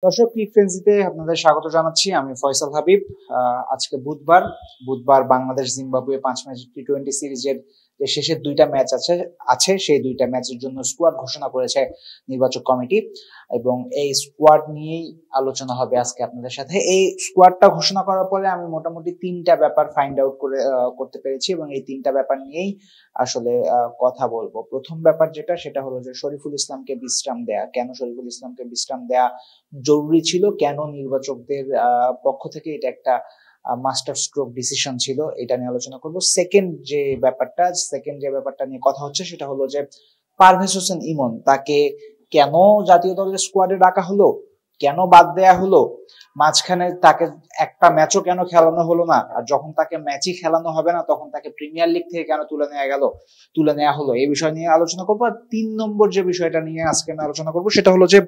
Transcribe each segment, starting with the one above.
দর্শক ক্রিক ফ্রেন্সিতে আপনাদের স্বাগত জানাচ্ছি। আমি ফয়সাল হাবিব। আজকে বুধবার বাংলাদেশ জিম্বাবুয়ে 5 ম্যাচ টি-20 সিরিজের যে শেষের দুইটা ম্যাচ আছে সেই দুইটা ম্যাচের জন্য স্কোয়াড ঘোষণা করেছে নির্বাচক কমিটি, এবং এই স্কোয়াড নিয়েই আলোচনা হবে আজকে আপনাদের সাথে। এই স্কোয়াডটা ঘোষণা করার পরে আমি মোটামুটি তিনটা ব্যাপার ফাইন্ড আউট করতে পেরেছি, এবং এই তিনটা ব্যাপার নিয়েই আসলে কথা বলবো। প্রথম ব্যাপার সেটা হলো যে শরীফুল ইসলামকে বিশ্রাম দেয়া। কেন শরীফুল ইসলামকে বিশ্রাম দেয়া জরুরি ছিল, কেন নির্বাচকদের পক্ষ থেকে এটা একটা মাস্টার স্ট্রোক ডিসিশন ছিল, এটা নিয়ে আলোচনা করব। সেকেন্ড যে ব্যাপারটা নিয়ে কথা হচ্ছে সেটা হলো যে পারভেজ হোসেন ইমন, তাকে কেন জাতীয় দলের স্কোয়াডে ডাকা হলো, কেন বাদ দেয়া হলো, মাঝখানে তাকে একটা ম্যাচও কেন খেলানো হলো না, আর যখন তাকে ম্যাচই খেলানো হবে না তখন তাকে প্রিমিয়ার লিগ থেকে কেন তুলে নেওয়া হলো, এই বিষয় নিয়ে আলোচনা করবো। আর 3 নম্বর যে বিষয়টা নিয়ে আজকে আমি আলোচনা করবো সেটা হলো যে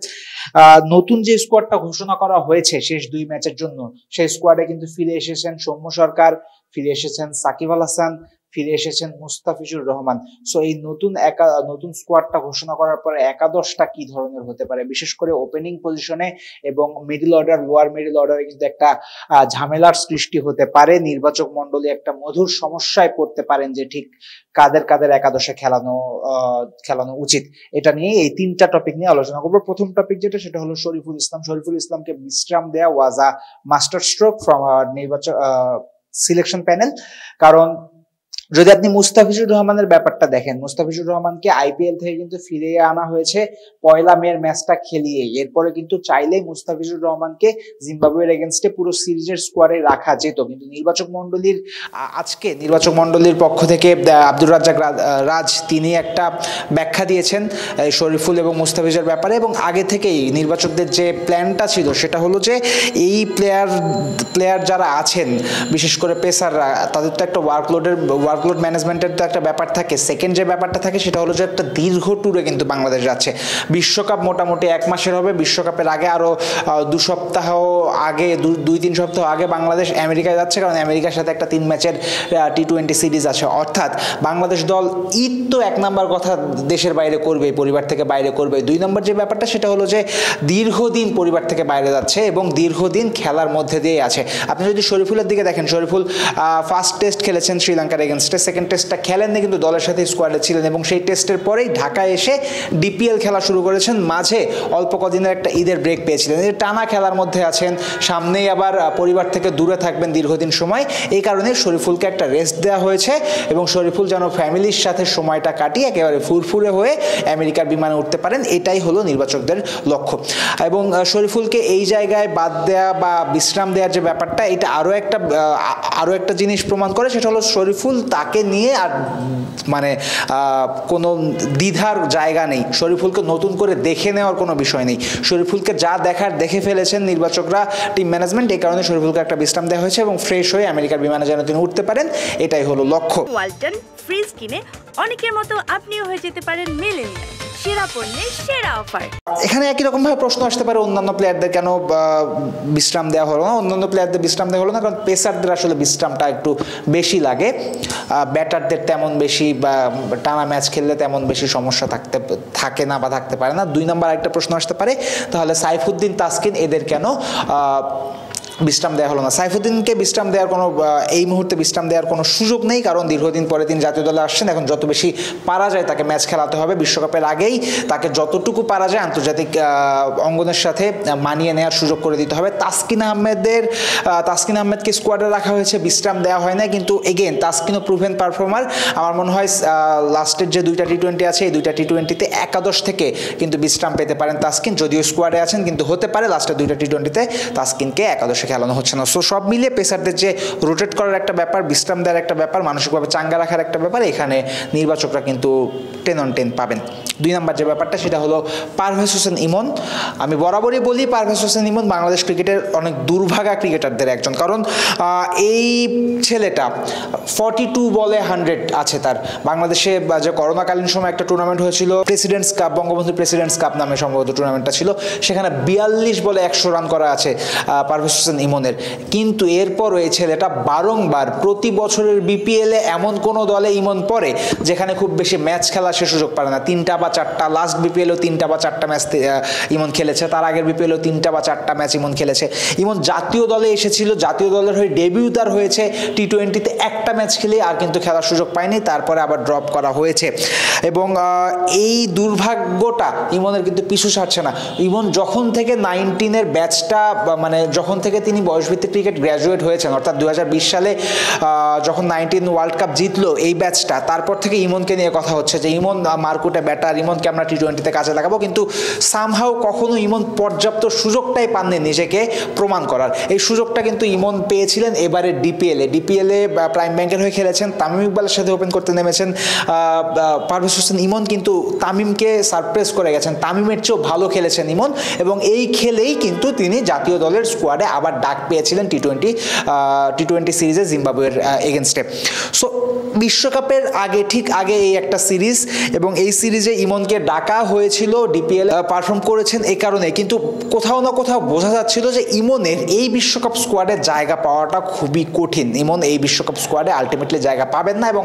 নতুন যে স্কোয়াডটা ঘোষণা করা হয়েছে শেষ 2 ম্যাচের জন্য, সেই স্কোয়াডে কিন্তু ফিরে এসেছেন সৌম্য সরকার, ফিরে এসেছেন সাকিব আল হাসান, ফিরে এসেছেন মুস্তাফিজুর রহমান। সো এই নতুন স্কোয়াডটা ঘোষণা করার পরে একাদশটা কি ধরনের হতে পারে, বিশেষ করে ওপেনিং পজিশনে এবং মিডল অর্ডার, লোয়ার মিডল অর্ডারে কিন্তু একটা ঝামেলার সৃষ্টি হতে পারে। নির্বাচক মন্ডলী একটা মধুর সমস্যায় পড়তে পারেন যে ঠিক কাদের একাদশে খেলানো উচিত। এটা নিয়ে এই 3টা টপিক নিয়ে আলোচনা করবো। প্রথম টপিক সেটা হলো শরীফুল ইসলামকে বিশ্রাম দেয়া ওয়াজ আ মাস্টার স্ট্রোক ফ্রম নির্বাচক সিলেকশন প্যানেল। কারণ যদি আপনি মুস্তাফিজুর রহমানের ব্যাপারটা দেখেন, মুস্তাফিজুর রহমানকে আইপিএল থেকে কিন্তু ফিরিয়ে আনা হয়েছে 1 মের ম্যাচটা খেলিয়ে। এরপরে কিন্তু চাইলেই মুস্তাফিজুর রহমানকে জিম্বাবুয়ের এগেনস্টে পুরো সিরিজের স্কোয়াডে রাখা যেত, কিন্তু নির্বাচক মন্ডলীর পক্ষ থেকে আব্দুর রাজ্জাক রাজ তিনি একটা ব্যাখ্যা দিয়েছেন শরীফুল এবং মুস্তাফিজের ব্যাপারে, এবং আগে থেকেই নির্বাচকদের যে প্ল্যানটা ছিল সেটা হলো যে এই প্লেয়ার যারা আছেন, বিশেষ করে পেসাররা, তাদের তো একটা ওয়ার্কলোড ম্যানেজমেন্টের তো একটা ব্যাপার থাকে। সেকেন্ড যে ব্যাপারটা থাকে সেটা হলো যে একটা দীর্ঘ ট্যুরে কিন্তু বাংলাদেশ যাচ্ছে। বিশ্বকাপ মোটামুটি 1 মাসের হবে, বিশ্বকাপের আগে আরো 2 সপ্তাহ আগে, 2-3 সপ্তাহ আগে বাংলাদেশ আমেরিকায় যাচ্ছে, কারণ আমেরিকার সাথে একটা 3 ম্যাচের টি-20 সিরিজ আছে। অর্থাৎ বাংলাদেশ দল ঈদ তো 1 নাম্বার কথা দেশের বাইরে করবে, পরিবার থেকে বাইরে করবে। 2 নম্বর যে ব্যাপারটা সেটা হলো যে দীর্ঘদিন পরিবার থেকে বাইরে যাচ্ছে এবং দীর্ঘদিন খেলার মধ্যে দিয়ে আছে। আপনি যদি শরীফুলের দিকে দেখেন, শরীফুল ফার্স্ট টেস্ট খেলেছেন শ্রীলঙ্কার এগেনস্টে, সেকেন্ড টেস্টটা খেলেননি কিন্তু দলের সাথে স্কোয়াডে ছিলেন, এবং সেই টেস্টের পরেই ঢাকায় এসে ডিপিএল খেলা শুরু করেছেন। মাঝে অল্প কদিনের একটা ঈদের ব্রেক পেয়েছিলেন। এই টানা খেলার মধ্যে আছেন, সামনেই আবার পরিবার থেকে দূরে থাকবেন দীর্ঘদিন সময়। এই কারণে শরীফুলকে একটা রেস্ট দেওয়া হয়েছে, এবং শরীফুল যেন ফ্যামিলির সাথে সময়টা কাটিয়ে একেবারে ফুরফুরে হয়ে আমেরিকার বিমানে উঠতে পারেন, এটাই হলো নির্বাচকদের লক্ষ্য। এবং শরীফুলকে এই জায়গায় বাদ দেয়া বা বিশ্রাম দেওয়ার যে ব্যাপারটা, এটা আরও একটা জিনিস প্রমাণ করে, সেটা হলো শরীফুল তাকে নিয়ে আর কোনো দ্বিধার জায়গা নেই। শরীফুলকে নতুন করে দেখে নেওয়ার কোনো বিষয় নেই। শরীফুলকে যা দেখার দেখে ফেলেছেন নির্বাচকরা, টিম ম্যানেজমেন্ট। এই কারণে শরীফুলকে একটা বিশ্রাম দেওয়া হয়েছে, এবং ফ্রেশ হয়ে আমেরিকার বিমানে যেন তিনি উঠতে পারেন, এটাই হলো লক্ষ্য। ওয়ালটন ফ্রিজ কিনে অনেকের মতো আপনিও হয়ে যেতে পারেন মিলেনিয়াল। সেরা পণ্যের সেরা অফার। এখানে একই রকম ভাবে প্রশ্ন আসতে পারে, অন্যান্য প্লেয়ারদের কেন বিশ্রাম দেওয়া হলো না? অন্যান্য প্লেয়ারদের বিশ্রাম দেওয়া হলো না কারণ পেসারদের আসলে বিশ্রামটা একটু বেশি লাগে, ব্যাটারদের তেমন বেশি বা টানা ম্যাচ খেললে তেমন বেশি সমস্যা থাকে না বা থাকতে পারে না। 2 নম্বর একটা প্রশ্ন আসতে পারে, তাহলে সাইফুদ্দিন, তাসকিন এদের কেন বিশ্রাম দেওয়া হলো না? সাইফুদ্দিনকে বিশ্রাম দেওয়ার এই মুহূর্তে বিশ্রাম দেওয়ার কোনো সুযোগ নেই, কারণ দীর্ঘদিন পরে তিনি জাতীয় দলে আসছেন। এখন যত বেশি পারা যায় তাকে ম্যাচ খেলাতে হবে। বিশ্বকাপের আগেই তাকে যতটুকু পারা যায় আন্তর্জাতিক অঙ্গনের সাথে মানিয়ে নেওয়ার সুযোগ করে দিতে হবে। তাসকিন আহমেদকে স্কোয়াডে রাখা হয়েছে, বিশ্রাম দেওয়া হয় না, কিন্তু এগেন তাসকিনও প্রুভেন পারফর্মার। আমার মনে হয় লাস্টের যে 2টা টি-20 আছে, এই 2টা টি-20তে একাদশ থেকে কিন্তু বিশ্রাম পেতে পারেন তাসকিন, যদিও স্কোয়াডে আছেন, কিন্তু হতে পারে লাস্টের 2টা টি-20তে তাসকিনকে একাদশে খেলানো হচ্ছে না। সো সব মিলিয়ে পেসারদের যে রোটেট করার একটা ব্যাপার, বিশ্রাম দেওয়ার একটা ব্যাপার, মানসিকভাবে চাঙ্গা রাখার একটা ব্যাপার, এখানে নির্বাচকরা কিন্তু 10 on 10 পাবেন। 2 নম্বর যে ব্যাপারটা সেটা হলো পারভেজ হোসেন ইমন। আমি বরাবরই বলি, পারভেজ হোসেন ইমন বাংলাদেশ ক্রিকেটের অনেক দুর্ভাগা ক্রিকেটারদের একজন, কারণ এই ছেলেটা 42 বলে 100 আছে তার। বাংলাদেশে যে করোনাকালীন সময় একটা টুর্নামেন্ট হয়েছিল, presidents cup, Bangabandhu presidents cup নামে সম্ভবত টুর্নামেন্টটা ছিল, সেখানে 42 বলে 100 রান করা আছে পারভেজ হোসেন ইমনের। কিন্তু এরপরও এই ছেলেটা বারংবার প্রতি বছরের বিপিএলে এমন কোনো দলে ইমন পড়ে যেখানে খুব বেশি ম্যাচ খেলা সে সুযোগ পারে না, 3টা বা 4টা, লাস্ট বিপিএলও 3টা বা 4টা ম্যাচ ইমন খেলেছে, তার আগের বিপিএলও 3টা বা 4টা ম্যাচ ইমন খেলেছে। ইমন জাতীয় দলে এসেছিল, জাতীয় দলের হয়ে ডেবিউ তার হয়েছে, টি-20তে একটা ম্যাচ খেলে আর কিন্তু খেলার সুযোগ পায়নি, তারপরে আবার ড্রপ করা হয়েছে। এবং এই দুর্ভাগ্যটা ইমনের কিন্তু পিছু ছাড়ছে না। ইমন যখন থেকে 19-এর ব্যাচটা, মানে যখন থেকে তিনি বয়সভিত্তিক ক্রিকেট গ্র্যাজুয়েট হয়েছেন, অর্থাৎ 2020 সালে যখন 19 ওয়ার্ল্ড কাপ জিতলো এই ব্যাচটা, তারপর থেকে ইমনকে নিয়ে কথা হচ্ছে যে ইমন মার্কুটে ব্যাটার, ইমনকে আমরা টি-20তে কাজে লাগাবো, কিন্তু সামহাও কখনো ইমন পর্যাপ্ত সুযোগটাই পাননি নিজেকে প্রমাণ করার। এই সুযোগটা কিন্তু ইমন পেয়েছিলেন এবারে ডিপিএলে প্রাইম ব্যাংকের হয়ে খেলেছেন, তামিম ইকবালের সাথে ওপেন করতে নেমেছেন পারভেজ হোসেন ইমন, কিন্তু তামিমকে সারপ্রাইজ করে গেছেন, তামিমের চেয়েও ভালো খেলেছেন ইমন, এবং এই খেলেই কিন্তু তিনি জাতীয় দলের স্কোয়াডে আবার ডাক পেয়েছিলেন টি-20 সিরিজে জিম্বাবুয়ের এগেনস্টে। সো বিশ্বকাপের ঠিক আগে এই একটা সিরিজ, এবং এই সিরিজে ইমনকে ডাকা হয়েছিল, ডিপিএল পারফর্ম করেছেন এই কারণে, কিন্তু কোথাও না কোথাও বোঝা যাচ্ছিল যে ইমনের এই বিশ্বকাপ স্কোয়াডে জায়গা পাওয়াটা খুবই কঠিন। ইমন এই বিশ্বকাপ স্কোয়াডে আলটিমেটলি জায়গা পাবেন না, এবং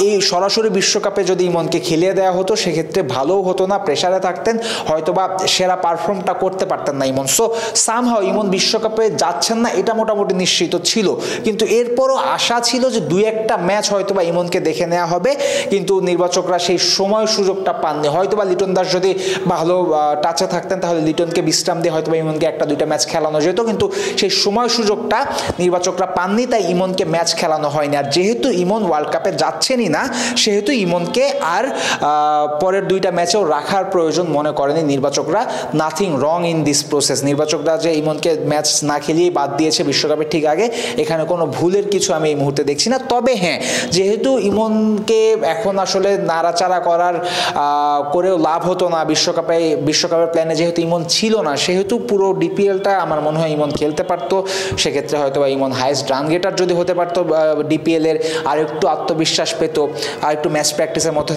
এই সরাসরি বিশ্বকাপে যদি ইমনকে খেলিয়ে দেওয়া হতো সেক্ষেত্রে ভালোও হতো না, প্রেশারে থাকতেন, হয়তোবা সেরা পারফর্মটা করতে পারতেন না ইমন। সো সামহাও ইমন বিশ্বকাপে যাচ্ছেন না এটা মোটামুটি নিশ্চিত ছিল, কিন্তু এরপরও আশা ছিল যে 2-1টা ম্যাচ হয়তোবা ইমনকে দেখে নেওয়া হবে, কিন্তু নির্বাচকরা সেই সময় সুযোগটা পাননি। হয়তোবা লিটন দাস যদি ভালো টাচে থাকতেন তাহলে লিটনকে বিশ্রাম দিয়ে হয়তোবা ইমনকে 1-2টা ম্যাচ খেলানো যেত, কিন্তু সেই সময় সুযোগটা নির্বাচকরা পাননি, তাই ইমনকে ম্যাচ খেলানো হয়নি। আর যেহেতু ইমন ওয়ার্ল্ড কাপে যাচ্ছেনই না, সেহেতু ইমনকে আর পরের 2টা ম্যাচেও রাখার প্রয়োজন মনে করেনি নির্বাচকরা। Nothing wrong in this process. নির্বাচকরা যে ইমনকে ম্যাচ না খেলিয়েই বাদ দিয়েছে বিশ্বকাপের ঠিক আগে, এখানে কোনো ভুলের কিছু আমি এই মুহূর্তে দেখছি না। তবে হ্যাঁ, যেহেতু ইমনকে এখন আসলে নাড়াচাড়া করেও লাভ হতো না, বিশ্বকাপের প্ল্যানে যেহেতু ইমন ছিল না, সেহেতু পুরো ডিপিএলটা আমার মনে হয় ইমন খেলতে পারতো। সেক্ষেত্রে হয়তো বা ইমন হাইয়েস্ট রান গেটার যদি হতে পারতো ডিপিএলের, আর একটু আত্মবিশ্বাস পেত, আর একটু ম্যাচ প্র্যাকটিসের মধ্যে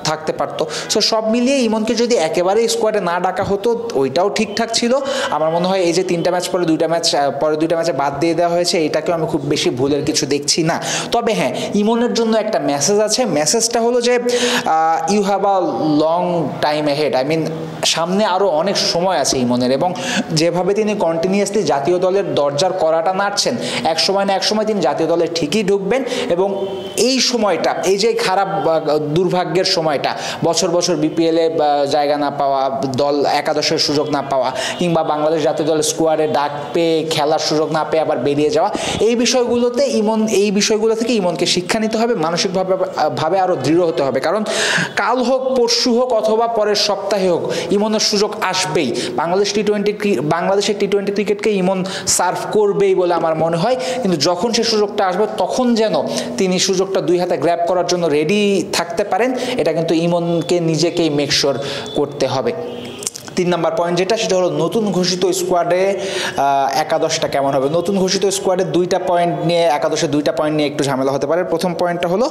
থাকতে পারতো। সো সব মিলিয়ে ইমনকে যদি একেবারেই স্কোয়াডে না ডাকা হতো ওইটাও ঠিকঠাক ছিল। আমার মনে হয় এই যে 3টা ম্যাচ পরে 2টা ম্যাচে বাদ দিয়ে দেওয়া হয়েছে, এটাকেও আমি খুব বেশি ভুলের কিছু দেখছি না। তবে হ্যাঁ, ইমনের জন্য একটা মেসেজ আছে। মেসেজটা হলো যে you have a long time ahead. সামনে আরও অনেক সময় আছে ইমনের, এবং যেভাবে তিনি কন্টিনিউয়াসলি জাতীয় দলের দরজার করাটা নাড়ছেন, এক সময় না এক সময় তিনি জাতীয় দলে ঠিকই ঢুকবেন। এবং এই সময়টা, এই যে খারাপ দুর্ভাগ্যের সময়টা, বছর বছর বিপিএলে জায়গা না পাওয়া, দল একাদশের সুযোগ না পাওয়া, কিংবা বাংলাদেশ জাতীয় দলের স্কোয়াডে ডাক পেয়ে খেলার সুযোগ না পেয়ে আবার বেরিয়ে যাওয়া, এই বিষয়গুলো থেকে ইমনকে শিক্ষা নিতে হবে, মানসিকভাবে আরও দৃঢ় হতে হবে। কারণ কাল হোক, পরশু হোক, অথবা পরের সপ্তাহে হোক, ইমনের সুযোগ আসবেই। বাংলাদেশের টি-20 ক্রিকেটকে ইমন সার্ভ করবেই বলে আমার মনে হয়, কিন্তু যখন সে সুযোগটা আসবে তখন যেন তিনি সুযোগটা 2 হাতে গ্র্যাব করার জন্য রেডি থাকতে পারেন, এটা কিন্তু ইমনকে নিজেকেই মেকশোর করতে হবে। 3 নম্বর পয়েন্ট যেটা, সেটা হলো নতুন ঘোষিত স্কোয়াডে একাদশটা কেমন হবে। নতুন ঘোষিত স্কোয়াডে 2টা পয়েন্ট নিয়ে, একাদশে 2টা পয়েন্ট নিয়ে একটু ঝামেলা হতে পারে। প্রথম পয়েন্টটা হলো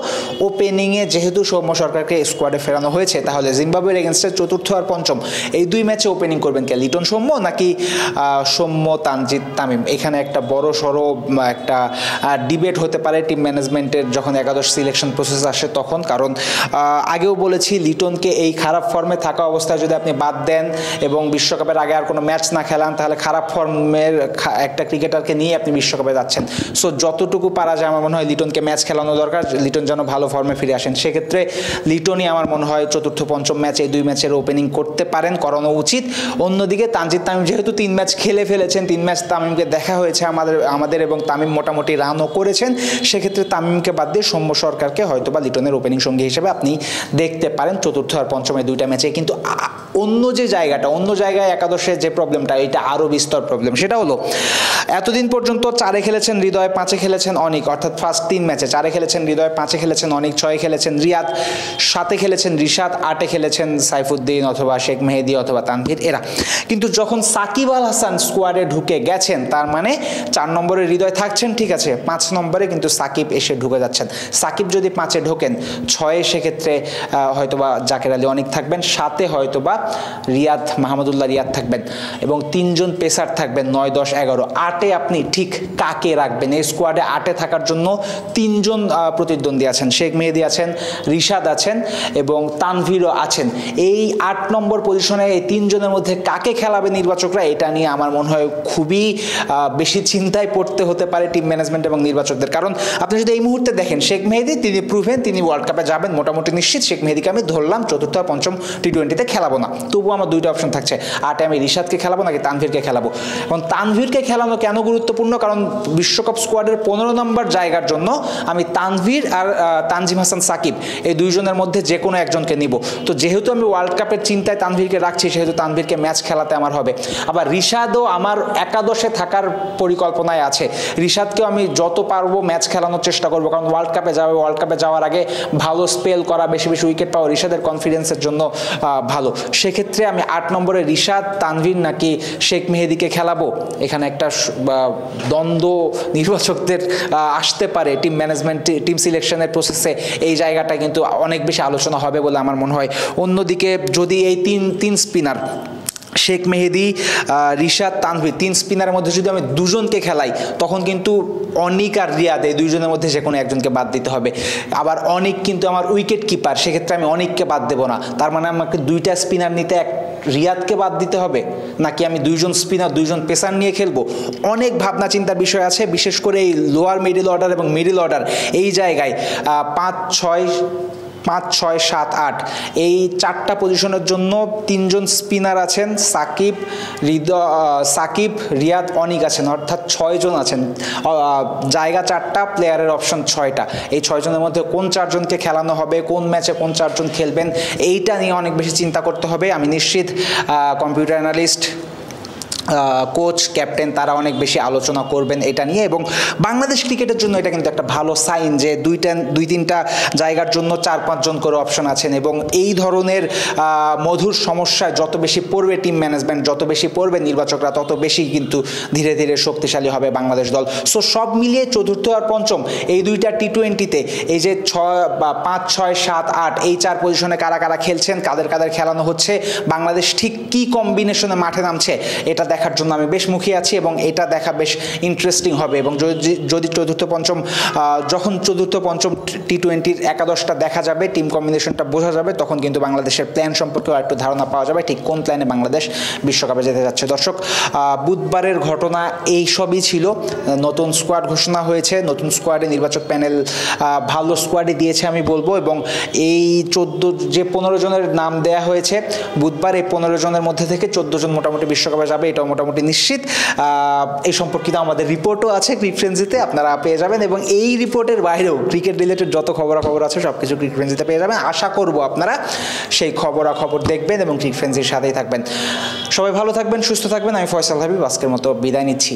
ওপেনিংয়ে যেহেতু সৌম্য সরকারকে স্কোয়াডে ফেরানো হয়েছে, তাহলে জিম্বাবুয়ের এগেনস্টে 4র্থ আর 5ম এই 2 ম্যাচে ওপেনিং করবেন কে, লিটন সৌম্য নাকি সৌম্য তানজিদ তামিম? এখানে একটা বড় সড়ো একটা ডিবেট হতে পারে টিম ম্যানেজমেন্টের যখন একাদশ সিলেকশন প্রসেস আসে তখন। কারণ আগেও বলেছি, লিটনকে এই খারাপ ফর্মে থাকা অবস্থায় যদি আপনি বাদ দেন এবং বিশ্বকাপের আগে আর কোনো ম্যাচ না খেলান, তাহলে খারাপ ফর্মের একটা ক্রিকেটারকে নিয়ে আপনি বিশ্বকাপে যাচ্ছেন। সো যতটুকু পারা যায় আমার মনে হয় লিটনকে ম্যাচ খেলানো দরকার, লিটন যেন ভালো ফর্মে ফিরে আসেন। সেক্ষেত্রে লিটনই আমার মনে হয় 4র্থ 5ম ম্যাচ এই 2 ম্যাচের ওপেনিং করতে পারেন, করানো উচিত। অন্যদিকে তানজিদ তামিম যেহেতু 3 ম্যাচ খেলে ফেলেছেন, 3 ম্যাচ তামিমকে দেখা হয়েছে আমাদের এবং তামিম মোটামুটি রানও করেছেন, সেক্ষেত্রে তামিমকে বাদ দিয়ে সৌম্য সরকারকে হয়তো বা লিটনের ওপেনিং সঙ্গী হিসেবে আপনি দেখতে পারেন 4র্থ আর 5ম 2টা ম্যাচে। কিন্তু অন্য জায়গায় একাদশের যে প্রবলেমটা, এটা আরও বিস্তর প্রবলেম। সেটা হলো এতদিন পর্যন্ত 4-এ খেলেছেন হৃদয়, 5-এ খেলেছেন অনিক, অর্থাৎ ফার্স্ট 3 ম্যাচে 4-এ খেলেছেন হৃদয়, 5-এ খেলেছেন অনিক, 6-এ খেলেছেন রিয়াদ, 7-এ খেলেছেন রিশাদ, 8-এ খেলেছেন সাইফুদ্দিন অথবা শেখ মেহেদি অথবা তানভীর এরা। কিন্তু যখন সাকিব আল হাসান স্কোয়াডে ঢুকে গেছেন, তার মানে 4 নম্বরে হৃদয় থাকছেন, ঠিক আছে, 5 নম্বরে কিন্তু সাকিব এসে ঢুকে যাচ্ছেন। সাকিব যদি 5-এ ঢোকেন, 6-এ সেক্ষেত্রে হয়তোবা জাকের আলী অনিক থাকবেন, 7-এ হয়তোবা রিয়াদ মাহমুদুল্লাহ রিয়াদ থাকবেন এবং 3 জন পেসার থাকবেন 9, 10, 11। 8-এ আপনি ঠিক কাকে রাখবেন? এই স্কোয়াডে 8-এ থাকার জন্য 3 জন প্রতিদ্বন্দ্বী আছেন। শেখ মেহেদী আছেন, রিশাদ আছেন এবং তানভীরও আছেন। এই 8 নম্বর পজিশনে এই 3 জনের মধ্যে কাকে খেলাবে নির্বাচকরা, এটা নিয়ে আমার মনে হয় খুবই বেশি চিন্তায় পড়তে হতে পারে টিম ম্যানেজমেন্ট এবং নির্বাচকদের। কারণ আপনি যদি এই মুহূর্তে দেখেন, শেখ মেহেদী তিনি প্রুভেন, তিনি ওয়ার্ল্ড কাপে যাবেন মোটামুটি নিশ্চিত। শেখ মেহেদীকে আমি ধরলাম চতুর্থ আর পঞ্চম টি-20তে খেলাবো না, তবুও আমার দুইটা অপশন থাকছে, 8-এ আমি রিশাদকে খেলাবো নাকি তানভীরকে খেলাবো। এবং তানভীরকে খেলানো কেন গুরুত্বপূর্ণ? কারণ বিশ্বকাপ স্কোয়াডের 15 নম্বর জায়গার জন্য আমি তানভীর আর তানজিম হাসান সাকিব এই দুইজনের মধ্যে যে কোনো একজনকে নিব। তো যেহেতু আমি ওয়ার্ল্ড কাপের চিন্তায় তানভীরকে রাখছি, সেহেতু তানভীরকে ম্যাচ খেলাতে আমার হবে। আবার রিশাদও আমার একাদশে থাকার পরিকল্পনায় আছে। রিশাদকেও আমি যত পারবো ম্যাচ খেলানোর চেষ্টা করবো, কারণ ওয়ার্ল্ড কাপে যাবে, ওয়ার্ল্ড কাপে যাওয়ার আগে ভালো স্পেল করা, বেশি বেশি উইকেট পাওয়া রিশাদের কনফিডেন্সের জন্য ভালো। সেক্ষেত্রে আমি 8 নম্বরে রিশাদ, তানভীর নাকি শেখ মেহেদীকে খেলাবো, এখানে একটা দ্বন্দ্ব নির্বাচকদের আসতে পারে। টিম ম্যানেজমেন্ট, টিম সিলেকশনের প্রসেসে এই জায়গাটা কিন্তু অনেক বেশি আলোচনা হবে বলে আমার মনে হয়। অন্যদিকে যদি এই তিন স্পিনার শেখ মেহেদী, রিশাদ, তানভীর 3 স্পিনারের মধ্যে যদি আমি 2 জনকে খেলাই, তখন কিন্তু অনিক আর রিয়াদ এই 2 জনের মধ্যে যে কোনো একজনকে বাদ দিতে হবে। আবার অনিক কিন্তু আমার উইকেট কিপার, সেক্ষেত্রে আমি অনিককে বাদ দেবো না। তার মানে আমাকে 2টা স্পিনার নিতে রিয়াদকে বাদ দিতে হবে, নাকি আমি 2 জন স্পিনার 2 জন পেসার নিয়ে খেলবো? অনেক ভাবনা চিন্তার বিষয় আছে, বিশেষ করে এই লোয়ার মিডল অর্ডার এবং মিডল অর্ডার এই জায়গায় 5, 6, 7, 8 এই 4টা পজিশনের জন্য 3 জন স্পিনার আছেন, সাকিব, রিয়াদ, অনিক আছেন, অর্থাৎ 6 জন আছেন। জায়গা 4টা, প্লেয়ারের অপশন 6টা। এই 6 জনের মধ্যে কোন 4 জনকে খেলানো হবে, কোন ম্যাচে কোন 4 জন খেলবেন, এইটা নিয়ে অনেক বেশি চিন্তা করতে হবে। আমি নিশ্চিত কম্পিউটার অ্যানালিস্ট, কোচ, ক্যাপ্টেন তারা অনেক বেশি আলোচনা করবেন এটা নিয়ে। এবং বাংলাদেশ ক্রিকেটের জন্য এটা কিন্তু একটা ভালো সাইন যে 2-3টা জায়গার জন্য 4-5 জন করে অপশন আছেন। এবং এই ধরনের মধুর সমস্যায় যত বেশি পড়বে টিম ম্যানেজমেন্ট, যত বেশি পড়বে নির্বাচকরা, তত বেশি কিন্তু ধীরে ধীরে শক্তিশালী হবে বাংলাদেশ দল। সো সব মিলিয়ে চতুর্থ আর পঞ্চম এই 2টা টি-20তে এই যে 5, 6, 7, 8 এই 4 পজিশনে কারা কারা খেলছেন, কাদের কাদের খেলানো হচ্ছে, বাংলাদেশ ঠিক কী কম্বিনেশনে মাঠে নামছে, এটা দেখার জন্য আমি বেশ মুখিয়ে আছি এবং এটা দেখা বেশ ইন্টারেস্টিং হবে। এবং যদি যখন চতুর্থ পঞ্চম টি-20-র একাদশটা দেখা যাবে, টিম কম্বিনেশনটা বোঝা যাবে, তখন কিন্তু বাংলাদেশের প্ল্যান সম্পর্কেও একটু ধারণা পাওয়া যাবে, ঠিক কোন প্ল্যানে বাংলাদেশ বিশ্বকাপে যেতে যাচ্ছে। দর্শক, বুধবারের ঘটনা এই সবই ছিল। নতুন স্কোয়াড ঘোষণা হয়েছে, নতুন স্কোয়াডে নির্বাচক প্যানেল ভালো স্কোয়াডই দিয়েছে আমি বলবো। এবং এই 15 জনের নাম দেয়া হয়েছে বুধবার, এই 15 জনের মধ্যে থেকে 14 জন মোটামুটি বিশ্বকাপে যাবে, এটাও মোটামুটি নিশ্চিত। এই সম্পর্কিত আমাদের রিপোর্টও আছে ক্রিকফ্রেন্সিতে, আপনারা পেয়ে যাবেন। এবং এই রিপোর্টের বাইরেও ক্রিকেট রিলেটেড যত খবরাখবর আছে সব কিছু ক্রিকফ্রেন্সিতে পেয়ে যাবেন। আশা করব আপনারা সেই খবরাখবর দেখবেন এবং ক্রিকফ্রেন্সির সাথেই থাকবেন। সবাই ভালো থাকবেন, সুস্থ থাকবেন। আমি ফয়সাল হাবিব আজকের মতো বিদায় নিচ্ছি।